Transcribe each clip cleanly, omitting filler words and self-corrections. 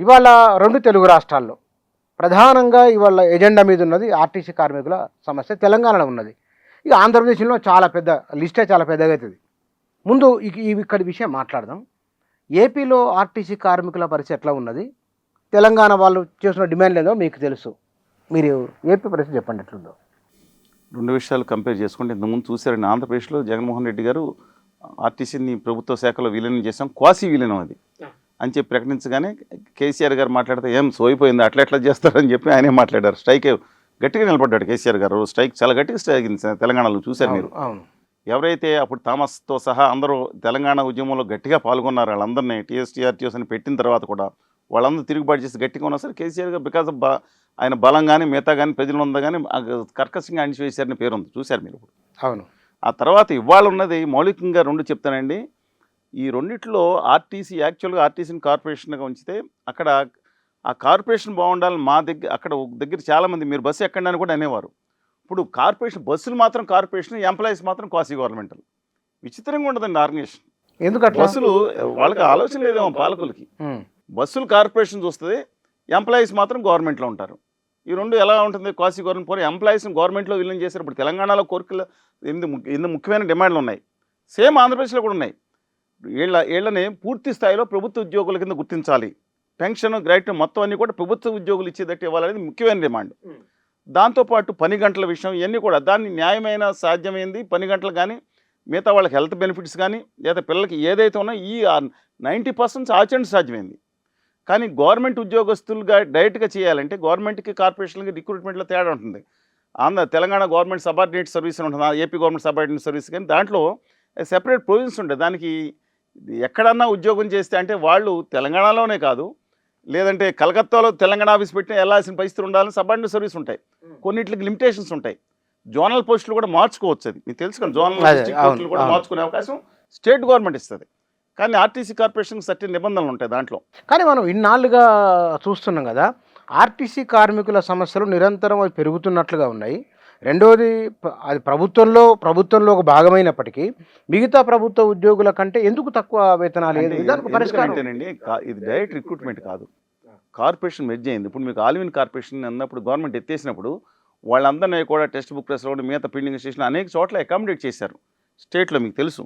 ఇవాళ 2 తెలుగు రాష్ట్రాల్లో ప్రధానంగా ఇవాళ ఎజెండా మీద ఉన్నది ఆర్టీసీ కార్మికుల సమస్య తెలంగాణలో ఉన్నది. ఇక ఆంధ్రప్రదేశ్లో చాలా పెద్ద లిస్టే చాలా పెద్దగా అవుతుంది. ముందు ఇక్కడి విషయం మాట్లాడదాం. ఏపీలో ఆర్టీసీ కార్మికుల పరిస్థితి ఎట్లా ఉన్నది? తెలంగాణ వాళ్ళు చేసిన డిమాండ్ ఏదో మీకు తెలుసు. మీరు ఏపీ పరిస్థితి చెప్పండి ఎట్లుందో. 2 విషయాలు కంపేర్ చేసుకుంటే ఇంతకుముందు చూశారండి. ఆంధ్రప్రదేశ్లో జగన్మోహన్ రెడ్డి గారు ఆర్టీసీని ప్రభుత్వ శాఖలో విలీనం చేసాం, క్వాసీ విలీనం అది అని చెప్పి ప్రకటించగానే కేసీఆర్ గారు మాట్లాడితే ఏం సోయిపోయింది అట్లా ఎట్లా చేస్తారని చెప్పి ఆయనే మాట్లాడారు. స్ట్రైక్ గట్టిగా నిలబడ్డాడు కేసీఆర్ గారు. స్ట్రైక్ చాలా గట్టిగా స్ట్రైక్ అయింది తెలంగాణలో, చూశారు మీరు. ఎవరైతే అప్పుడు థామస్తో సహా అందరూ తెలంగాణ ఉద్యమంలో గట్టిగా పాల్గొన్నారు, వాళ్ళందరినీ టీఎస్టీఆర్టీఎస్ అని పెట్టిన తర్వాత కూడా వాళ్ళందరూ తిరుగుబాటు చేసి గట్టిగా ఉన్నా సరే కేసీఆర్ గారు బికాస్ ఆఫ్ ఆయన బలం కానీ మిగతా కానీ ప్రజలు ఉందా కానీ కర్కశంగా అణిచివేశారని పేరు ఉంది, చూశారు మీరు ఇప్పుడు. అవును. ఆ తర్వాత ఇవాళ ఉన్నది మౌలికంగా 2 చెప్తానండి. ఈ రెండిట్లో ఆర్టీసీ యాక్చువల్గా ఆర్టీసీని కార్పొరేషన్గా ఉంచితే అక్కడ ఆ కార్పొరేషన్ బాగుండాలని మా దగ్గర చాలామంది మీరు బస్సు ఎక్కండి అని కూడా అనేవారు. ఇప్పుడు కార్పొరేషన్ బస్సులు మాత్రం కార్పొరేషన్, ఎంప్లాయీస్ మాత్రం క్వాసీ గవర్నమెంటల్. విచిత్రంగా ఉండదండి ఆర్గనైజేషన్. ఎందుకంటే బస్సులు వాళ్ళకి ఆలోచన లేదేమో పాలకులకి. బస్సులు కార్పొరేషన్ చూస్తుంది, ఎంప్లాయీస్ మాత్రం గవర్నమెంట్లో ఉంటారు. ఈ 2 ఎలా ఉంటుంది? క్వాసీ గవర్నమెంట్ పోయి ఎంప్లాయీస్ని గవర్నమెంట్లో విలీనం చేశారు. ఇప్పుడు తెలంగాణలో కోరికలు 8 ముఖ్యమైన డిమాండ్లు ఉన్నాయి, సేమ్ ఆంధ్రప్రదేశ్లో కూడా ఉన్నాయి. వీళ్ళని పూర్తి స్థాయిలో ప్రభుత్వ ఉద్యోగుల కింద గుర్తించాలి, పెన్షన్ గ్రాట్యుటీ మొత్తం అన్నీ కూడా ప్రభుత్వ ఉద్యోగులు ఇచ్చేటట్టు ఇవ్వాలనేది ముఖ్యమైన డిమాండ్. దాంతోపాటు పని గంటల విషయం ఇవన్నీ కూడా దాన్ని న్యాయమైన సాధ్యమైంది. పని గంటలు కానీ మిగతా వాళ్ళకి హెల్త్ బెనిఫిట్స్ కానీ లేదా పిల్లలకి ఏదైతే ఉన్నాయో ఈ 90% ఆచరణ సాధ్యమైంది. కానీ గవర్నమెంట్ ఉద్యోగస్తులుగా డైరెక్ట్గా చేయాలంటే గవర్నమెంట్కి కార్పొరేషన్కి రిక్రూట్మెంట్లో తేడా ఉంటుంది. తెలంగాణ గవర్నమెంట్ సబార్డినేట్ సర్వీస్ అని ఉంటుంది, ఏపీ గవర్నమెంట్ సబార్డినేట్ సర్వీస్, కానీ దాంట్లో సెపరేట్ ప్రొవిజన్స్ ఉంటాయి. దానికి ఎక్కడన్నా ఉద్యోగం చేస్తే అంటే వాళ్ళు తెలంగాణలోనే కాదు, లేదంటే కలకత్తాలో తెలంగాణ ఆఫీస్ పెట్టినా వెళ్ళాల్సిన పరిస్థితులు ఉండాలని సబార్డినేట్ సర్వీస్ ఉంటాయి. కొన్నిటికి లిమిటేషన్స్ ఉంటాయి. జోనల్ పోస్టులు కూడా మార్చుకోవచ్చు, అది మీకు తెలుసు కదా. జోనల్ పోస్టులు కూడా మార్చుకునే అవకాశం స్టేట్ గవర్నమెంట్ ఇస్తుంది. కానీ ఆర్టీసీ కార్పొరేషన్కి సర్టెన్ నిబంధనలు ఉంటాయి దాంట్లో. కానీ మనం ఇన్నాళ్ళుగా చూస్తున్నాం కదా, ఆర్టీసీ కార్మికుల సమస్యలు నిరంతరం అవి పెరుగుతున్నట్లుగా ఉన్నాయి. రెండోది అది ప్రభుత్వంలో ఒక భాగమైనప్పటికీ మిగతా ప్రభుత్వ ఉద్యోగుల కంటే ఎందుకు తక్కువ వేతనాలు? అంటేనండి ఇది డైరెక్ట్ రిక్రూట్మెంట్ కాదు, కార్పొరేషన్ మెర్జ్ అయింది. ఇప్పుడు మీకు ఆల్ ఇన్ కార్పొరేషన్ అన్నప్పుడు గవర్నమెంట్ ఎత్తేసినప్పుడు వాళ్ళందరినీ కూడా టెక్స్ట్ బుక్ ప్రెస్ రోడ్ మిగతా బిల్డింగ్ స్టేషన్ అనేక చోట్ల అకామిడేట్ చేశారు స్టేట్లో, మీకు తెలుసు.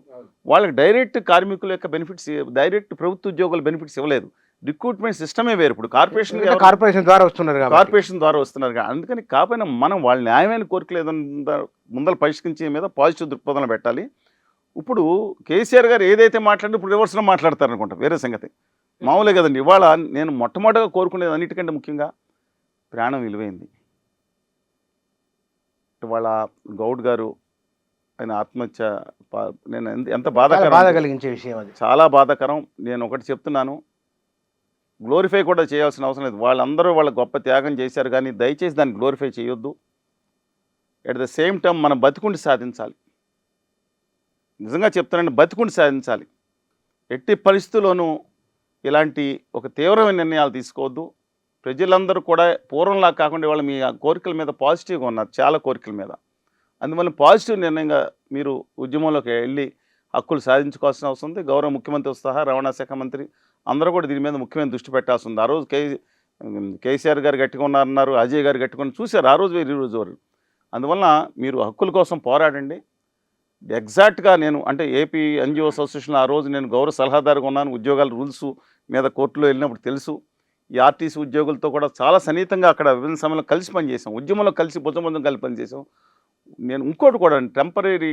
వాళ్ళకి డైరెక్ట్ కార్మికుల యొక్క బెనిఫిట్స్, డైరెక్ట్ ప్రభుత్వ ఉద్యోగుల బెనిఫిట్స్ ఇవ్వలేదు. రిక్రూట్మెంట్ సిస్టమే వేరు. ఇప్పుడు కార్పొరేషన్ ద్వారా వస్తున్నారు. అందుకని కాకపోయినా మనం వాళ్ళ న్యాయమైన కోరికలు ఏదైనా ముందర పరిష్కరించే మీద పాజిటివ్ దృక్పథంలో పెట్టాలి. ఇప్పుడు కేసీఆర్ గారు ఏదైతే మాట్లాడినా ఇప్పుడు రివర్స్లో మాట్లాడతారు అనుకుంటా, వేరే సంగతి. మామూలే కదండి. ఇవాళ నేను మొట్టమొదటిగా కోరుకునేది అన్నిటికంటే ముఖ్యంగా ప్రాణం విలువైంది. ఇవాళ గౌడ్ గారు ఆయన ఆత్మహత్య నేను ఎంత బాధ కలిగించే విషయం, అది చాలా బాధాకరం. నేను ఒకటి చెప్తున్నాను, గ్లోరిఫై కూడా చేయాల్సిన అవసరం లేదు. వాళ్ళందరూ వాళ్ళ గొప్ప త్యాగం చేశారు, కానీ దయచేసి దాన్ని గ్లోరిఫై చేయొద్దు. ఎట్ ద సేమ్ టైం మనం బతికుండి సాధించాలి. నిజంగా చెప్తానండి, బతికుండి సాధించాలి. ఎట్టి పరిస్థితుల్లోనూ ఇలాంటి ఒక తీవ్రమైన నిర్ణయాలు తీసుకోవద్దు. ప్రజలందరూ కూడా పూర్వంలా కాకుండా వాళ్ళ మీ కోరికల మీద పాజిటివ్గా ఉన్నారు, చాలా కోరికల మీద. అందువల్ల పాజిటివ్ నిర్ణయంగా మీరు ఉద్యమంలోకి వెళ్ళి హక్కులు సాధించుకోవాల్సిన అవసరం ఉంది. గౌరవ ముఖ్యమంత్రి సహా రవాణా శాఖ మంత్రి అందరూ కూడా దీని మీద ముఖ్యమైన దృష్టి పెట్టాల్సి ఉంది. ఆ రోజు కేసీఆర్ గారు గట్టిగా ఉన్నారన్నారు, అజయ్ గారు గట్టిగా చూశారు, ఆ రోజు ఈ రోజు వారు. అందువలన మీరు హక్కుల కోసం పోరాడండి. ఎగ్జాక్ట్గా నేను అంటే ఏపీ ఎన్జిఓ అసోసియేషన్ ఆ రోజు నేను గౌరవ సలహాదారుగా ఉన్నాను. ఉద్యోగాల రూల్స్ మీద కోర్టులో వెళ్ళినప్పుడు తెలుసు. ఈ ఆర్టీసీ ఉద్యోగులతో కూడా చాలా సన్నిహితంగా అక్కడ విభిన్న సమయంలో కలిసి పనిచేసాం, ఉద్యమంలో కలిసి భుజం కలిసి పనిచేసాం. నేను ఇంకోటి కూడా టెంపరీ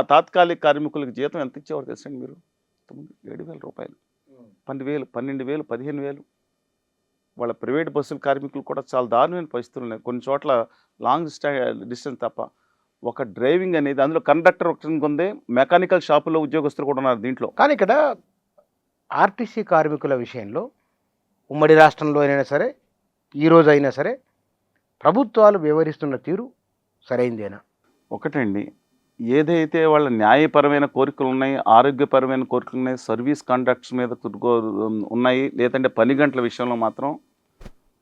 తాత్కాలిక కార్మికులకు జీతం ఎంత ఇచ్చేవారు తెలుసండి మీరు? 7,000 రూపాయలు, 12,000, 12,000, 15,000. వాళ్ళ ప్రైవేట్ బస్సుల కార్మికులు కూడా చాలా దారుణమైన పరిస్థితులు ఉన్నాయి. కొన్ని చోట్ల లాంగ్ డిస్టెన్స్ తప్ప ఒక డ్రైవింగ్ అనేది, అందులో కండక్టర్ ఉంది, మెకానికల్ షాపుల్లో ఉద్యోగస్తులు కూడా ఉన్నారు దీంట్లో. కానీ ఇక్కడ ఆర్టీసీ కార్మికుల విషయంలో ఉమ్మడి రాష్ట్రంలో అయినా సరే, ఈరోజు అయినా సరే, ప్రభుత్వాలు వ్యవహరిస్తున్న తీరు సరైందేనా? ఒకటండి, ఏదైతే వాళ్ళ న్యాయపరమైన కోరికలు ఉన్నాయి, ఆరోగ్యపరమైన కోరికలు ఉన్నాయి, సర్వీస్ కాంట్రాక్ట్స్ మీద ఉన్నాయి, లేదంటే పని గంటల విషయంలో మాత్రం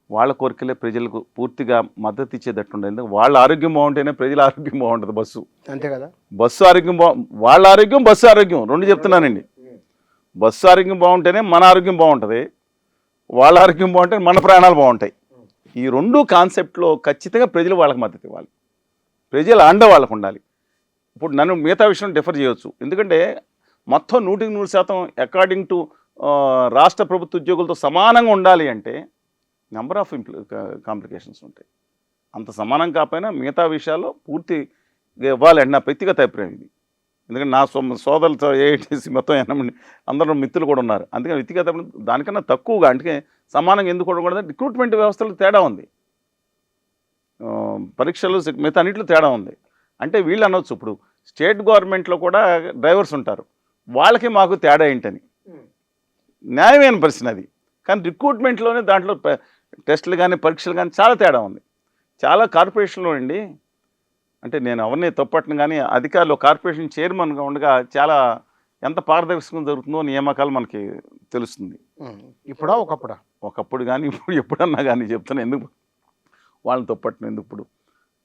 వాళ్ళ కోరికలే ప్రజలకు పూర్తిగా మద్దతు ఇచ్చేటట్టు ఉండదు. వాళ్ళ ఆరోగ్యం బాగుంటేనే ప్రజల ఆరోగ్యం బాగుంటుంది. బస్సు అంతే కదా, బస్సు ఆరోగ్యం వాళ్ళ ఆరోగ్యం, బస్సు ఆరోగ్యం 2 చెప్తున్నానండి. బస్సు ఆరోగ్యం బాగుంటేనే మన ఆరోగ్యం బాగుంటుంది. వాళ్ళ ఆరోగ్యం బాగుంటే మన ప్రాణాలు బాగుంటాయి. ఈ రెండు కాన్సెప్ట్లో ఖచ్చితంగా ప్రజలు వాళ్ళకి మద్దతు ఇవ్వాలి, ప్రజల అండ వాళ్ళకు ఉండాలి. ఇప్పుడు నన్ను మిగతా విషయం డిఫర్ చేయవచ్చు, ఎందుకంటే మొత్తం 100% అకార్డింగ్ టు రాష్ట్ర ప్రభుత్వ ఉద్యోగులతో సమానంగా ఉండాలి అంటే నెంబర్ ఆఫ్ కాంప్లికేషన్స్ ఉంటాయి. అంత సమానం కాకపోయినా మిగతా విషయాల్లో పూర్తిగా ఇవ్వాలండి నా వ్యక్తిగత అభిప్రాయం ఇది. ఎందుకంటే నా సోదరులతో ఏఐటీసీ మొత్తం అందరూ మిత్రులు కూడా ఉన్నారు. అందుకని వ్యక్తిగత దానికన్నా తక్కువగా అంటే సమానంగా ఎందుకు ఉండకూడదు, రిక్రూట్మెంట్ వ్యవస్థలో తేడా ఉంది, పరీక్షలు మిగతా అన్నింటిలో తేడా ఉంది. అంటే వీళ్ళు అనవచ్చు, ఇప్పుడు స్టేట్ గవర్నమెంట్లో కూడా డ్రైవర్స్ ఉంటారు, వాళ్ళకి మాకు తేడా ఏంటని న్యాయమైన ప్రశ్న అది. కానీ రిక్రూట్మెంట్లోనే దాంట్లో టెస్టులు కానీ పరీక్షలు కానీ చాలా తేడా ఉంది. చాలా కార్పొరేషన్లో అండి, అంటే నేను ఎవరిని తప్పట్ను కానీ అధికారులు కార్పొరేషన్ చైర్మన్గా ఉండగా చాలా ఎంత పారదర్శకంగా జరుగుతుందో నియామకాలు మనకి తెలుస్తుంది. ఇప్పుడా ఒకప్పుడు కానీ ఇప్పుడు ఎప్పుడన్నా కానీ చెప్తాను, ఎందుకు వాళ్ళని తప్పట్ను ఎందుకు ఇప్పుడు.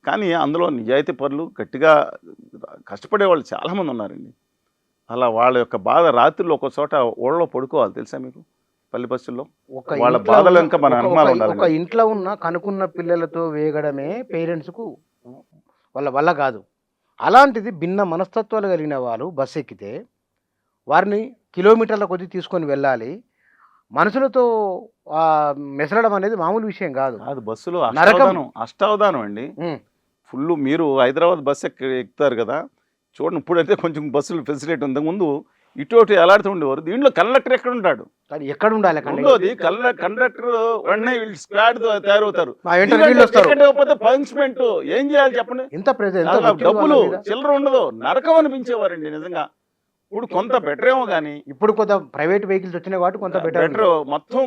కానీ అందులో నిజాయితీ పరులు గట్టిగా కష్టపడే వాళ్ళు చాలామంది ఉన్నారండి. అలా వాళ్ళ యొక్క బాధ రాత్రిలో ఒక చోట ఓళ్ళలో పడుకోవాలి, తెలుసా మీకు, పల్లి బస్సుల్లో వాళ్ళ బాధలు ఇంకా మన అనుమానం ఉండాలి. ఒక ఇంట్లో ఉన్న కనుకున్న పిల్లలతో వేగడమే పేరెంట్స్కు వాళ్ళ వల్ల కాదు. అలాంటిది భిన్న మనస్తత్వాలు కలిగిన వాళ్ళు బస్సు ఎక్కితే వారిని కిలోమీటర్ల కొద్ది తీసుకొని వెళ్ళాలి. మనుషులతో మెసలడం అనేది మామూలు విషయం కాదు. బస్సులో అష్టావధానం అండి ఫుల్. మీరు హైదరాబాద్ బస్సు ఎక్కుతారు కదా, చూడండి ఇప్పుడైతే కొంచెం బస్సులు ఫెసిలిటీ ఉంది. ముందు ఇటు ఎలాడుతూ ఉండేవారు. దీంట్లో కండక్టర్ ఎక్కడ ఉంటాడు, ఎక్కడ ఉండాలి కండక్టర్ వెంటనే వీళ్ళు స్క్వాడ్ తయారవుతారు. పనిష్మెంట్ ఏం చేయాలి చెప్పండి, డబ్బులు చిల్లర ఉండదు, నరకం అనిపించేవారండి నిజంగా. ఇప్పుడు కొంత బెటర్ ఏమో కానీ, ఇప్పుడు కొంత ప్రైవేట్ వెహికల్స్ వచ్చినాయి కాబట్టి కొంత బెటర్. మొత్తం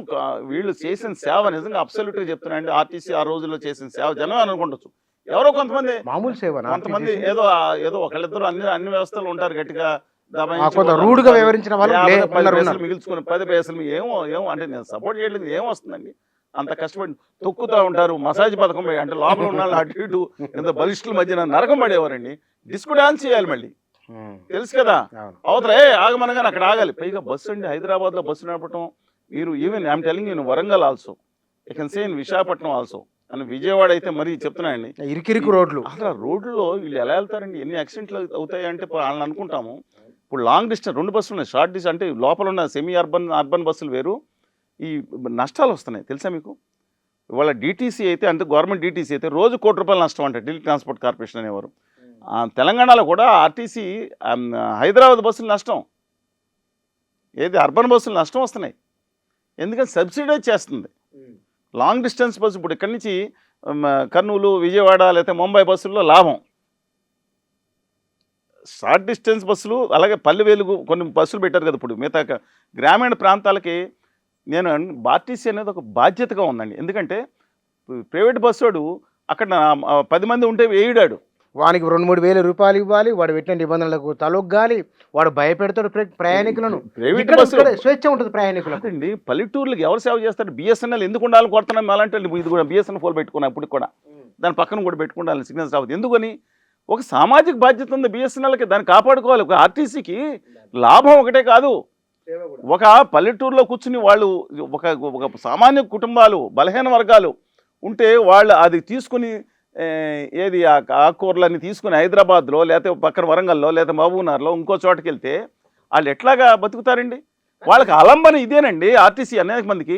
వీళ్ళు చేసిన సేవ నిజంగా అబ్సల్యూట్ గా చెప్తున్నాయండి. ఆర్టీసీ ఆ రోజుల్లో చేసిన సేవ జనం అనుకుంటచ్చు, ఎవరో కొంతమంది మామూలు సేవ, కొంతమంది ఏదో ఒకళ్ళిద్దరు అన్ని వ్యవస్థలు ఉంటారు గట్టిగా రూడ్గా వివరించిన వాళ్ళు మిగిల్చుకుని 10 పైసలు ఏమో అంటే నేను సపోర్ట్ చేయలేదు, ఏమొస్తుందండి అంత కష్టపడి తొక్కుతూ ఉంటారు. మసాజ్ పథకం అంటే లోపల ఉన్న అటు ఇటు ఎంత బలిష్ఠుల మధ్యన నరకం పడేవారండి. డిస్కో డాన్స్ చేయాలి మళ్ళీ, తెలుసు కదా, అవతల ఆగమనగానే అక్కడ ఆగాలి. పైగా బస్సు అండి, హైదరాబాద్లో బస్సు నడపటం మీరు even I'm telling you Warangal also, I can say in Visakhapatnam also, అని విజయవాడ అయితే మరీ చెప్తున్నాయండి ఇరికిరికి రోడ్లు. అసలు రోడ్లలో వీళ్ళు ఎలా వెళ్తారండి, ఎన్ని యాక్సిడెంట్లు అవుతాయి అంటే వాళ్ళని అనుకుంటాము. ఇప్పుడు లాంగ్ డిస్టెన్స్ 2 బస్సులు ఉన్నాయి, షార్ట్ డిస్టెన్స్ అంటే లోపల ఉన్న సెమీ అర్బన్ బస్సులు వేరు. ఈ నష్టాలు వస్తున్నాయి తెలుసా మీకు. ఇవాళ డిటీసీ అయితే అంటే గవర్నమెంట్ డిటీసీ అయితే రోజు ₹1,00,00,000 నష్టం అంటే ఢిల్లీ ట్రాన్స్పోర్ట్ కార్పొరేషన్ అనేవారు. తెలంగాణలో కూడా ఆర్టీసీ హైదరాబాద్ బస్సులు నష్టం, ఏది అర్బన్ బస్సులు నష్టం వస్తున్నాయి. ఎందుకంటే సబ్సిడైజ్ చేస్తుంది. లాంగ్ డిస్టెన్స్ బస్సు ఇప్పుడు ఇక్కడి నుంచి కర్నూలు, విజయవాడ లేకపోతే ముంబై బస్సుల్లో లాభం. షార్ట్ డిస్టెన్స్ బస్సులు అలాగే పల్లె వెలుగు కొన్ని బస్సులు పెట్టారు కదా ఇప్పుడు మిగతా గ్రామీణ ప్రాంతాలకి. నేను ఆర్టీసీ అనేది ఒక బాధ్యతగా ఉందండి. ఎందుకంటే ప్రైవేట్ బస్సుడు అక్కడ 10 మంది ఉంటే వేయడాడు, వానికి 2-3 వేల రూపాయలు ఇవ్వాలి, వాడు పెట్టిన నిబంధనలకు తలొగ్గాలి, వాడు భయపెడతాడు ప్రయాణికులను. ప్రైవేట్ బస్సు స్వేచ్ఛ ఉంటుంది ప్రయాణికులకు అండి. పల్లెటూర్లకు ఎవరు సేవ చేస్తారు, బిఎస్ఎన్ఎల్ ఎందుకు ఉండాలని కొడుతున్నాం అలాంటి. ఇది కూడా బిఎస్ఎన్ఎల్ ఫోన్ పెట్టుకున్నాం, ఇప్పుడు కూడా దాని పక్కన కూడా పెట్టుకుండాలి సిగ్నల్స్ రావద్దు. ఎందుకని ఒక సామాజిక బాధ్యత ఉంది బిఎస్ఎన్ఎల్కి, దాన్ని కాపాడుకోవాలి. ఒక ఆర్టీసీకి లాభం ఒకటే కాదు, ఒక పల్లెటూరులో కూర్చుని వాళ్ళు ఒక సామాన్య కుటుంబాలు బలహీన వర్గాలు ఉంటే వాళ్ళు అది తీసుకుని ఏది ఆకుకూరలన్నీ తీసుకుని హైదరాబాద్లో లేకపోతే పక్కన వరంగల్లో లేకపోతే మహబూబ్నగర్లో ఇంకో చోటకి వెళ్తే వాళ్ళు ఎట్లాగా బతుకుతారండి. వాళ్ళకి అలంబన ఇదేనండి ఆర్టీసీ అనేక మందికి.